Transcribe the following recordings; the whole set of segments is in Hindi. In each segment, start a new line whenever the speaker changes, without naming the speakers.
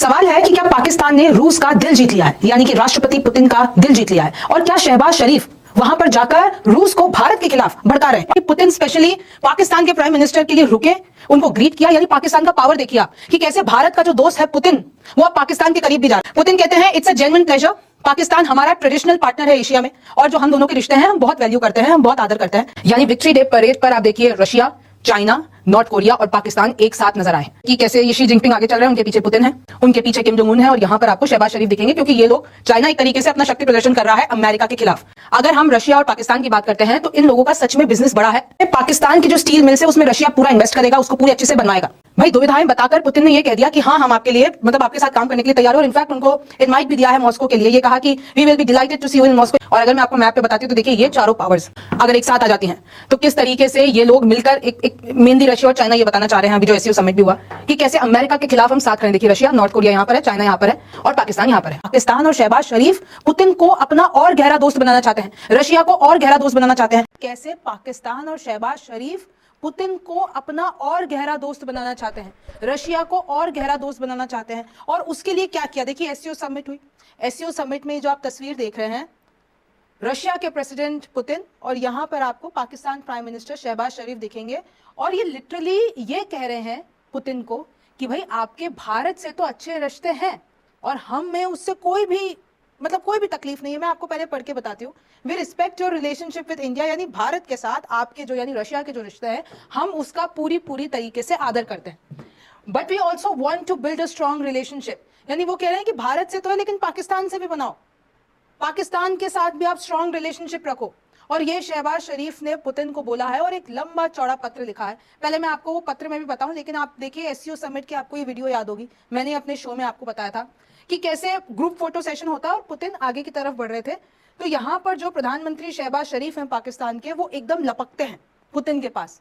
सवाल है कि क्या पाकिस्तान ने रूस का दिल जीत लिया है, यानी कि राष्ट्रपति पुतिन का दिल जीत लिया है, और क्या शहबाज शरीफ वहां पर जाकर रूस को भारत के खिलाफ भड़का रहे हैं। पुतिन स्पेशली पाकिस्तान के प्राइम मिनिस्टर के लिए रुके, उनको ग्रीट किया, यानी पाकिस्तान का पावर देखिए आप कि कैसे भारत का जो दोस्त है पुतिन, वो अब पाकिस्तान के करीब भी जा रहा है। पुतिन कहते हैं it's a genuine pleasure, Pakistan हमारा ट्रेडिशनल पार्टनर है एशिया में, और जो हम दोनों के रिश्ते हैं हम बहुत वैल्यू करते हैं, हम बहुत आदर करते हैं। यानी विक्ट्री डे परेड पर आप देखिए रशिया, चाइना, नॉर्थ कोरिया और पाकिस्तान एक साथ नजर आए कि कैसे ये शी जिनपिंग आगे चल रहे हैं, उनके पीछे पुतिन है, उनके पीछे किम जोंग उन है, और यहां पर आपको शहबाज शरीफ दिखेंगे, क्योंकि ये लोग, चाइना एक तरीके से अपना शक्ति प्रदर्शन कर रहा है अमेरिका के खिलाफ। अगर हम रशिया और पाकिस्तान की बात करते हैं तो इन लोगों का सच में बिजनेस बड़ा है। पाकिस्तान की जो स्टील मिल्स है उसमें रशिया पूरा इन्वेस्ट करेगा, उसको पूरी अच्छे से बनवाएगा। भाई दुविधाएं बताकर पुतिन ने यह कह दिया कि हाँ, हम आपके लिए, मतलब आपके साथ काम करने के लिए तैयार हो, और इनफैक्ट उनको इनवाइट भी दिया है मॉस्को के लिए। ये कहा कि we will be delighted to see you in Moscow. और अगर मैं आपको मैप पे बताती हूँ तो देखिए ये चारों पावर्स अगर एक साथ आ जाती हैं तो किस तरीके से ये लोग मिलकर एक मेनली रशिया और चाइना ये बताना चाह रहे हैं, अभी जो एससीओ समिट भी हुआ, कि कैसे अमेरिका के खिलाफ हम साथ खड़े। देखिए रशिया, नॉर्थ कोरिया यहाँ पर है, चाइना यहाँ पर है, और पाकिस्तान यहाँ पर है। पाकिस्तान और शहबाज शरीफ पुतिन को अपना और गहरा दोस्त बनाना चाहते हैं, रशिया को और गहरा दोस्त बनाना चाहते हैं। कैसे पाकिस्तान और शहबाज शरीफ पुतिन को अपना और गहरा दोस्त बनाना चाहते हैं, रशिया को और गहरा दोस्त बनाना चाहते हैं। और उसके लिए क्या किया, देखिए एससीओ समिट हुई, एससीओ समिट में जो आप तस्वीर देख रहे हैं, रशिया के प्रेसिडेंट पुतिन और यहां पर आपको पाकिस्तान प्राइम मिनिस्टर शहबाज शरीफ दिखेंगे। और ये लिटरली ये कह रहे हैं पुतिन को कि भाई आपके भारत से तो अच्छे रिश्ते हैं और हम में उससे कोई भी, मतलब कोई भी तकलीफ नहीं है। मैं आपको पहले पढ़ के बताती हूँ। We respect your relationship with India, यानी भारत के साथ आपके जो, यानी रशिया के जो रिश्ते हैं, हम उसका पूरी तरीके से आदर करते हैं। But we also want to build a strong relationship, यानी वो कह रहे हैं कि भारत से तो है लेकिन पाकिस्तान से भी बनाओ, पाकिस्तान के साथ भी आप स्ट्रॉन्ग रिलेशनशिप रखो। और ये शहबाज शरीफ ने पुतिन को बोला है और एक लंबा चौड़ा पत्र लिखा है। पहले मैं आपको वो पत्र में भी बताऊं, लेकिन आप देखिए एससीओ समिट की आपको ये वीडियो याद होगी, मैंने अपने शो में आपको बताया था कि कैसे ग्रुप फोटो सेशन होता है और पुतिन आगे की तरफ बढ़ रहे थे। तो यहां पर जो प्रधानमंत्री शहबाज शरीफ हैं पाकिस्तान के, वो एकदम लपकते हैं पुतिन के पास।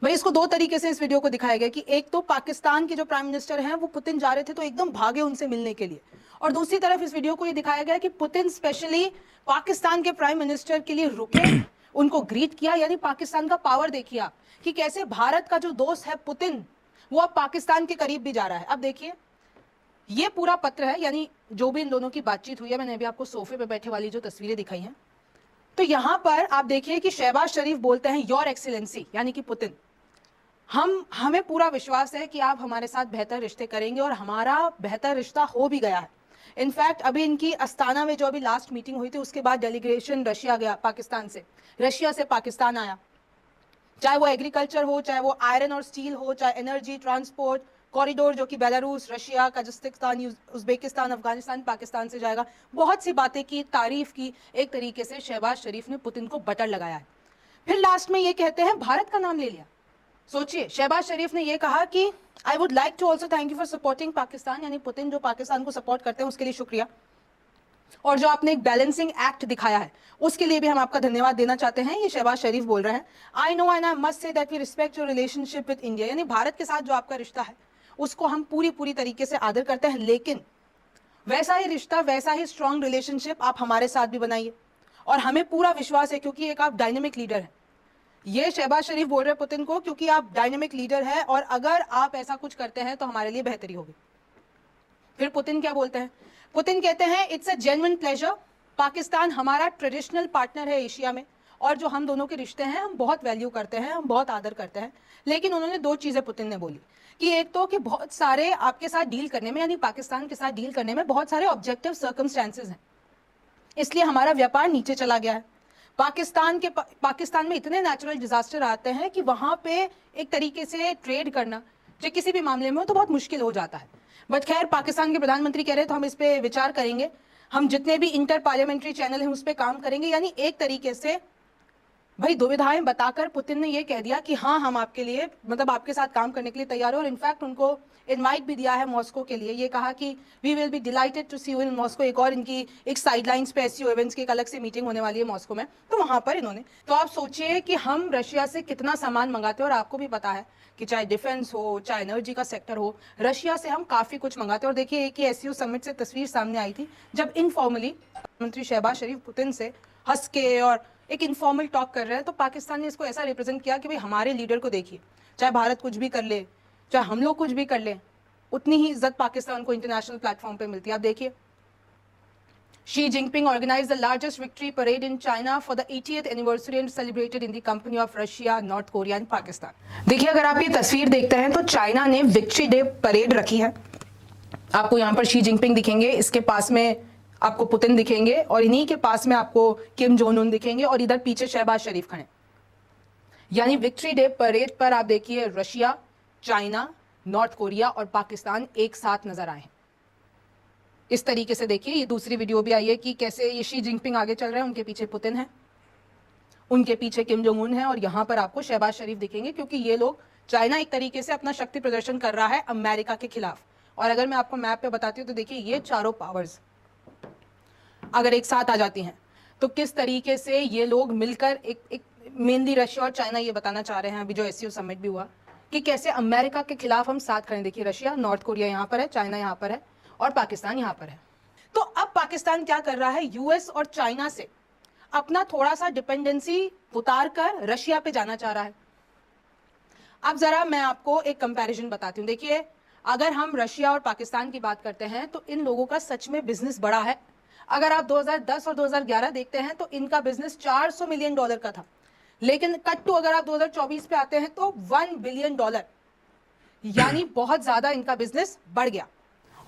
भाई इसको दो तरीके से इस वीडियो को दिखाया गया कि एक तो पाकिस्तान के जो प्राइम मिनिस्टर हैं वो पुतिन जा रहे थे तो एकदम भागे उनसे मिलने के लिए, और दूसरी तरफ इस वीडियो को ये दिखाया गया कि पुतिन स्पेशली पाकिस्तान के प्राइम मिनिस्टर के लिए रुके, उनको ग्रीट किया, यानी पाकिस्तान का पावर देखिए आप कि कैसे भारत का जो दोस्त है पुतिन, वो अब पाकिस्तान के करीब भी जा रहा है। अब देखिए ये पूरा पत्र है, यानी जो भी इन दोनों की बातचीत हुई है, मैंने अभी आपको सोफे पे बैठे वाली जो तस्वीरें दिखाई हैं, तो यहां पर आप देखिए कि शहबाज शरीफ बोलते हैं योर एक्सीलेंसी, यानी कि पुतिन, हमें पूरा विश्वास है कि आप हमारे साथ बेहतर रिश्ते करेंगे, और हमारा बेहतर रिश्ता हो भी गया है। इनफैक्ट अभी इनकी अस्ताना में जो अभी लास्ट मीटिंग हुई थी उसके बाद डेलीगेशन रशिया गया, पाकिस्तान से, रशिया से पाकिस्तान आया, चाहे वो एग्रीकल्चर हो, चाहे वो आयरन और स्टील हो, चाहे एनर्जी, ट्रांसपोर्ट कॉरिडोर जो कि Belarus, Russia, Kazakhstan, Uzbekistan, Afghanistan, Pakistan से जाएगा। बहुत सी बातें की, तारीफ की, एक तरीके से शहबाज शरीफ ने पुतिन को बटर लगाया है। फिर लास्ट में ये कहते हैं भारत का नाम ले लिया। सोचिए शहबाज शरीफ ने यह कहा कि I would like to also thank you for supporting Pakistan, यानी पुतिन जो पाकिस्तान को सपोर्ट करते हैं उसके लिए शुक्रिया, और जो आपने एक बैलेंसिंग एक्ट दिखाया है उसके लिए भी हम आपका धन्यवाद देना चाहते हैं। ये शहबाज शरीफ बोल रहे हैं। I know and I must say that we respect your relationship with India, यानी भारत के साथ जो आपका रिश्ता है उसको हम पूरी तरीके से आदर करते हैं, लेकिन वैसा ही रिश्ता, वैसा ही स्ट्रॉन्ग रिलेशनशिप आप हमारे साथ भी बनाइए, और हमें पूरा विश्वास है क्योंकि एक आप डायनेमिक लीडर हैं। ये शहबाज शरीफ बोल रहे हैं पुतिन को क्योंकि आप डायनेमिक लीडर हैं, और अगर आप ऐसा कुछ करते हैं तो हमारे लिए बेहतरी होगी। फिर पुतिन क्या बोलते हैं, पुतिन कहते हैं it's a genuine pleasure, Pakistan हमारा ट्रेडिशनल पार्टनर है एशिया में, और जो हम दोनों के रिश्ते हैं हम बहुत वैल्यू करते हैं, हम बहुत आदर करते हैं। लेकिन उन्होंने दो चीजें पुतिन ने बोली कि एक तो कि बहुत सारे आपके साथ डील करने में, यानी पाकिस्तान के साथ डील करने में बहुत सारे ऑब्जेक्टिव सर्कमस्टेंसेस हैं, इसलिए हमारा व्यापार नीचे चला गया है। पाकिस्तान में इतने नेचुरल डिजास्टर आते हैं कि वहां पे एक तरीके से ट्रेड करना जो किसी भी मामले में हो तो बहुत मुश्किल हो जाता है। बट खैर पाकिस्तान के प्रधानमंत्री कह रहे तो हम इस पे विचार करेंगे, हम जितने भी इंटर पार्लियामेंट्री चैनल हैं उस पर काम करेंगे। यानी एक तरीके से भाई दुविधाएं बताकर पुतिन ने यह कह दिया कि हाँ, हम आपके लिए, मतलब आपके साथ काम करने के लिए तैयार हो, और इनफैक्ट उनको इनवाइट भी दिया है मॉस्को के लिए। ये कहा कि we will be delighted to see you in Moscow. एक और इनकी एक साइडलाइंस पे एससीओ इवेंट्स की एक अलग से मीटिंग होने वाली है मॉस्को में, तो वहां पर इन्होंने, तो आप सोचिए कि हम रशिया से कितना सामान मंगाते हैं, और आपको भी पता है कि चाहे डिफेंस हो, चाहे एनर्जी का सेक्टर हो, रशिया से हम काफी कुछ मंगाते हैं। और देखिए एक ही एससीओ समिट से तस्वीर सामने आई थी जब इनफॉर्मली मंत्री शहबाज शरीफ पुतिन से हंस के और एक इनफॉर्मल टॉक कर रहे हैं, तो पाकिस्तान ने इसको ऐसा रिप्रेजेंट किया कि भाई हमारे लीडर को देखिए, चाहे भारत कुछ भी कर ले, चाहे हम लोग कुछ भी कर ले, उतनी ही इज्जत पाकिस्तान को इंटरनेशनल प्लेटफॉर्म पे मिलती है। आप देखिए, Xi Jinping organized the largest victory parade in China for the 80th anniversary and celebrated in the company of Russia, North Korea and Pakistan. देखिए, अगर आप ये तस्वीर देखते हैं तो चाइना ने विक्ट्री डे परेड रखी है। आपको यहाँ पर शी जिनपिंग दिखेंगे, इसके पास में आपको पुतिन दिखेंगे और इन्हीं के पास में आपको किम जोंग उन दिखेंगे और इधर पीछे शहबाज शरीफ खड़े। यानी विक्ट्री डे परेड पर आप देखिए रशिया, चाइना, नॉर्थ कोरिया और पाकिस्तान एक साथ नजर आए। इस तरीके से देखिए, ये दूसरी वीडियो भी आई है कि कैसे ये शी जिनपिंग आगे चल रहे हैं, उनके पीछे पुतिन है, उनके पीछे किम जोंग उन है और यहां पर आपको शहबाज शरीफ दिखेंगे, क्योंकि ये लोग, चाइना एक तरीके से अपना शक्ति प्रदर्शन कर रहा है अमेरिका के खिलाफ। और अगर मैं आपको मैप पे बताती हूँ तो देखिए, ये चारों पावर्स अगर एक साथ आ जाती हैं तो किस तरीके से ये लोग मिलकर एक मेनली रशिया और चाइना ये बताना चाह रहे हैं, अभी जो एससीओ समिट भी हुआ, कि कैसे अमेरिका के खिलाफ हम साथ खड़े। देखिए, रशिया, नॉर्थ कोरिया यहाँ पर है, चाइना यहाँ पर है और पाकिस्तान यहाँ पर है। तो अब पाकिस्तान क्या कर रहा है, यूएस और चाइना से अपना थोड़ा सा डिपेंडेंसी उतार कर रशिया पे जाना चाह रहा है। अब जरा मैं आपको एक कंपैरिजन बताती हूँ। देखिए, अगर हम रशिया और पाकिस्तान की बात करते हैं तो इन लोगों का सच में बिजनेस बड़ा है। अगर आप 2010 और 2011 देखते हैं तो इनका बिजनेस $400 मिलियन का था, लेकिन कट टू अगर आप 2024 पे आते हैं तो $1 बिलियन, यानी बहुत ज्यादा इनका बिजनेस बढ़ गया।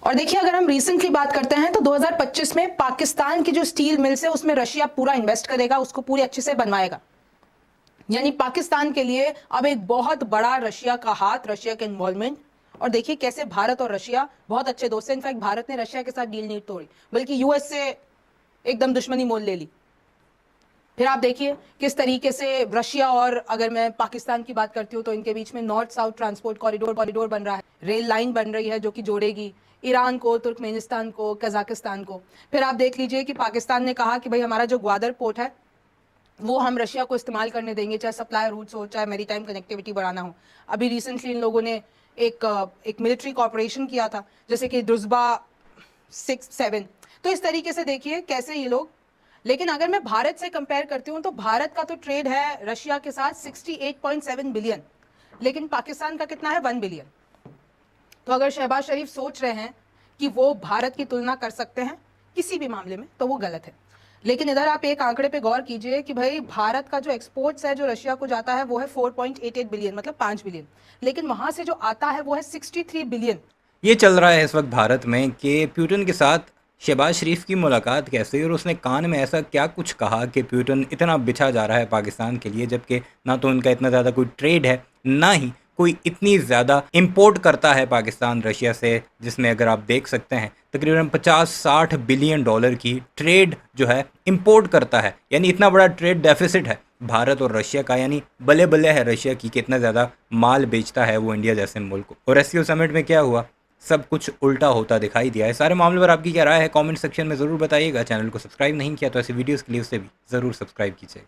और देखिए, अगर हम रिसेंटली बात करते हैं तो 2025 में पाकिस्तान की जो स्टील मिल्स है उसमें रशिया पूरा इन्वेस्ट करेगा, उसको पूरी अच्छे से बनवाएगा। यानी पाकिस्तान के लिए अब एक बहुत बड़ा रशिया का हाथ, रशिया का इन्वॉल्वमेंट। और देखिए कैसे भारत और रशिया बहुत अच्छे दोस्त हैं। इनफैक्ट भारत ने रशिया के साथ डील नहीं तोड़ी, बल्कि यूएस से एकदम दुश्मनी मोल ले ली। फिर आप देखिए किस तरीके से रशिया और अगर मैं पाकिस्तान की बात करती हूँ तो इनके बीच में नॉर्थ साउथ ट्रांसपोर्ट कॉरिडोर बन रहा है, रेल लाइन बन रही है जो कि जोड़ेगी ईरान को, तुर्कमेनिस्तान को, कजाकिस्तान को। फिर आप देख लीजिए कि पाकिस्तान ने कहा कि भाई हमारा जो ग्वादर पोर्ट है वो हम रशिया को इस्तेमाल करने देंगे, चाहे सप्लाई रूट्स हो, चाहे मैरीटाइम कनेक्टिविटी बढ़ाना हो। अभी रिसेंटली इन लोगों ने एक मिलिट्री कॉपरेशन किया था, जैसे कि दुर्जबा 6-7। तो इस तरीके से देखिए कैसे ये लोग। लेकिन अगर मैं भारत से कंपेयर करती हूँ तो भारत का तो ट्रेड है रशिया के साथ 68.7 बिलियन, लेकिन पाकिस्तान का कितना है, 1 बिलियन। तो अगर शहबाज शरीफ सोच रहे हैं कि वो भारत की तुलना कर सकते हैं किसी भी मामले में, तो वो गलत है। लेकिन इधर आप एक आंकड़े पे गौर कीजिए कि भाई भारत का जो एक्सपोर्ट्स है जो रशिया को जाता है वो है 4.88 बिलियन, मतलब 5 बिलियन, लेकिन वहां से जो आता है वो है 63 बिलियन।
ये चल रहा है इस वक्त भारत में कि पुतिन के साथ शहबाज शरीफ की मुलाकात कैसे, और उसने कान में ऐसा क्या कुछ कहा कि पुतिन इतना बिछा जा रहा है पाकिस्तान के लिए, जबकि ना तो उनका इतना ज़्यादा कोई ट्रेड है, ना ही कोई इतनी ज़्यादा इंपोर्ट करता है पाकिस्तान रशिया से, जिसमें अगर आप देख सकते हैं तकरीबन 50-60 बिलियन डॉलर की ट्रेड जो है इंपोर्ट करता है। यानी इतना बड़ा ट्रेड डेफिसिट है भारत और रशिया का, यानी बल्ले बल्ले है रशिया की कि इतना ज़्यादा माल बेचता है वो इंडिया जैसे मुल्क को। और एससीओ समिट में क्या हुआ, सब कुछ उल्टा होता दिखाई दिया है। सारे मामले पर आपकी क्या राय है, कमेंट सेक्शन में ज़रूर बताइएगा। चैनल को सब्सक्राइब नहीं किया तो ऐसी वीडियोज़ के लिए उसे भी ज़रूर सब्सक्राइब कीजिएगा।